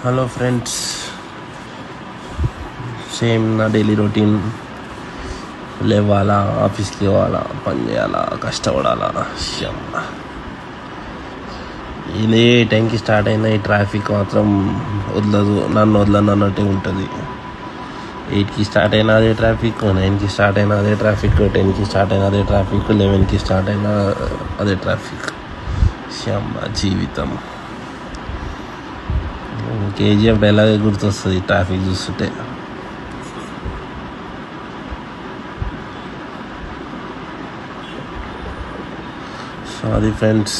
Hello friends, same నా daily routine. లేవాలా, ఆఫీస్కి పోవాలా, పని చేయాలా, కష్టపడాలా. ఇదే టైంకి స్టార్ట్ అయిన ఈ ట్రాఫిక్ మాత్రం వదలదు, నన్ను వదలను అన్నట్టే ఉంటుంది. 8కి స్టార్ట్ అయినా అదే ట్రాఫిక్, 9కి స్టార్ట్ అయినా అదే ట్రాఫిక్, 10కి స్టార్ట్ అయినా అదే ట్రాఫిక్, 11కి స్టార్ట్ అయినా అదే ట్రాఫిక్. జీవితం. కేజీఎఫ్ డైలాగే గుర్తొస్తుంది ట్రాఫిక్ చూస్తుంటే. సో అది ఫ్రెండ్స్,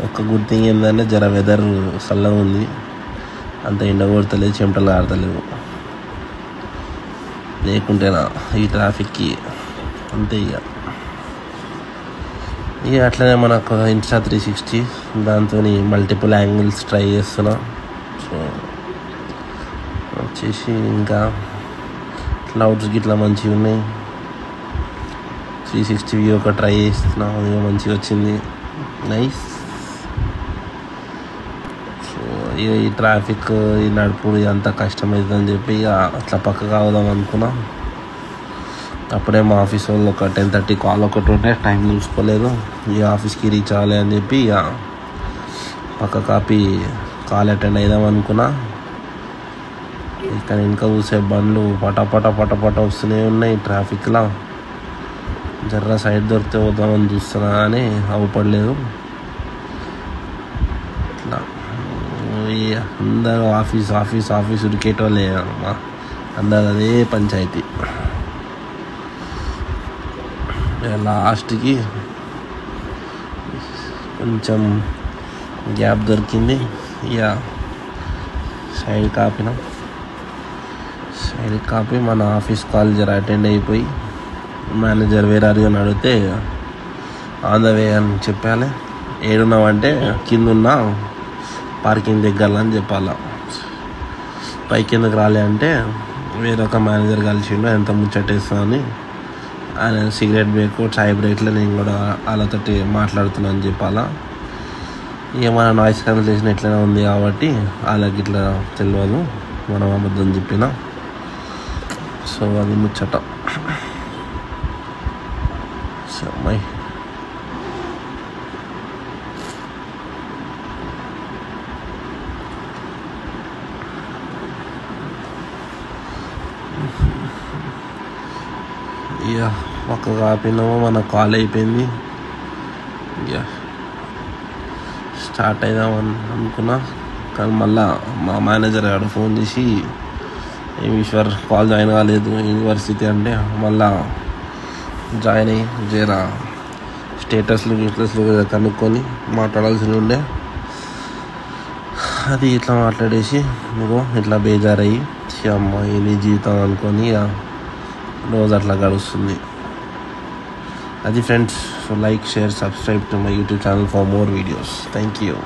ఒక గుడ్ థింగ్ ఏంటంటే జర వెదర్ చల్లగా ఉంది, అంత ఎండ కొడతలేదు, చెమటలు ఆడతలేవు. లేకుంటేనా ఈ ట్రాఫిక్కి అంతే. ఇక అట్లనే మనకు ఇన్స్టా 360 దాంతో మల్టిపుల్ యాంగిల్స్ ట్రై చేస్తున్నా. సో వచ్చేసి ఇంకా క్లౌడ్స్ గిట్లా మంచిగా ఉన్నాయి. 360 వ్యూ ఒక ట్రై చేస్తున్నా, అది మంచిగా వచ్చింది, నైస్. సో ఇక ఈ ట్రాఫిక్, ఈ నడుపుడు ఇదంతా కష్టమవుతుందని చెప్పి ఇక అట్లా పక్కకు అవుదాం అనుకున్నా. అప్పుడే మా ఆఫీస్ వాళ్ళు ఒక 10:30 కాల్ ఒకటి ఉంటే టైం చూసుకోలేదు. ఇక ఆఫీస్కి రీచ్ అవ్వాలి అని చెప్పి ఇక పక్క కాపీ కాల్ అటెండ్ అయిదాం అనుకున్నా. ఇక్కడ ఇంకా చూసే బండ్లు పటపట వస్తూనే ఉన్నాయి ట్రాఫిక్లో. జర్ర సైడ్ దొరికితే పోదామని చూస్తున్నా కానీ అవ్వపడలేదు. ఇట్లా అందరూ ఆఫీస్ ఉరికేటోళ్ళే, అందరు అదే పంచాయతీ. లాస్ట్కి కొంచెం గ్యాప్ దొరికింది, ఇక సైడ్ కాపీ మన ఆఫీస్ కాల్ జర అటెండ్ అయిపోయి మేనేజర్ వేరే అని అడిగితే ఆన్ ద వే అని చెప్పాలి. ఏడున్నావంటే కిందున్నా పార్కింగ్ దగ్గరలో అని చెప్పాలా. పైకి ఎందుకు రాలే అంటే వేరొక మేనేజర్ కలిసిండు, ఎంత ముచ్చటేస్తా అని. ఆయన సిగరెట్ బ్రేక్, చాయ్ బ్రేక్లో నేను కూడా వాళ్ళతోటి మాట్లాడుతున్నా అని చెప్పాలా. ఇక మన నాయిస్ క్యాన్సిలేషన్ ఎట్లనే ఉంది కాబట్టి వాళ్ళకి ఇట్లా తెలియదు, మనం అబద్ధం చెప్పిన. సో అది ముచ్చట. అమ్మాయి ఇక ఒక ఆపినామో మన కాల్ అయిపోయింది. ఇక స్టార్ట్ అయిదామని అనుకున్నా, కానీ మళ్ళా మా మేనేజర్ గారు ఫోన్ చేసి ఏం ఈశ్వర్ కాల్ జాయిన్ కాలేదు, యూనివర్సిటీ అంటే మళ్ళా జాయిన్ అయ్యి జరా స్టేటస్లు కనుక్కొని మాట్లాడాల్సి ఉండే. అది ఇట్లా మాట్లాడేసి నువ్వు ఇట్లా బేజారయ్యి అమ్మాయి నీ జీవితం అనుకొని రోజు అట్లా గడుస్తుంది. అది friends. So like, share, subscribe to my YouTube channel for more videos. Thank you.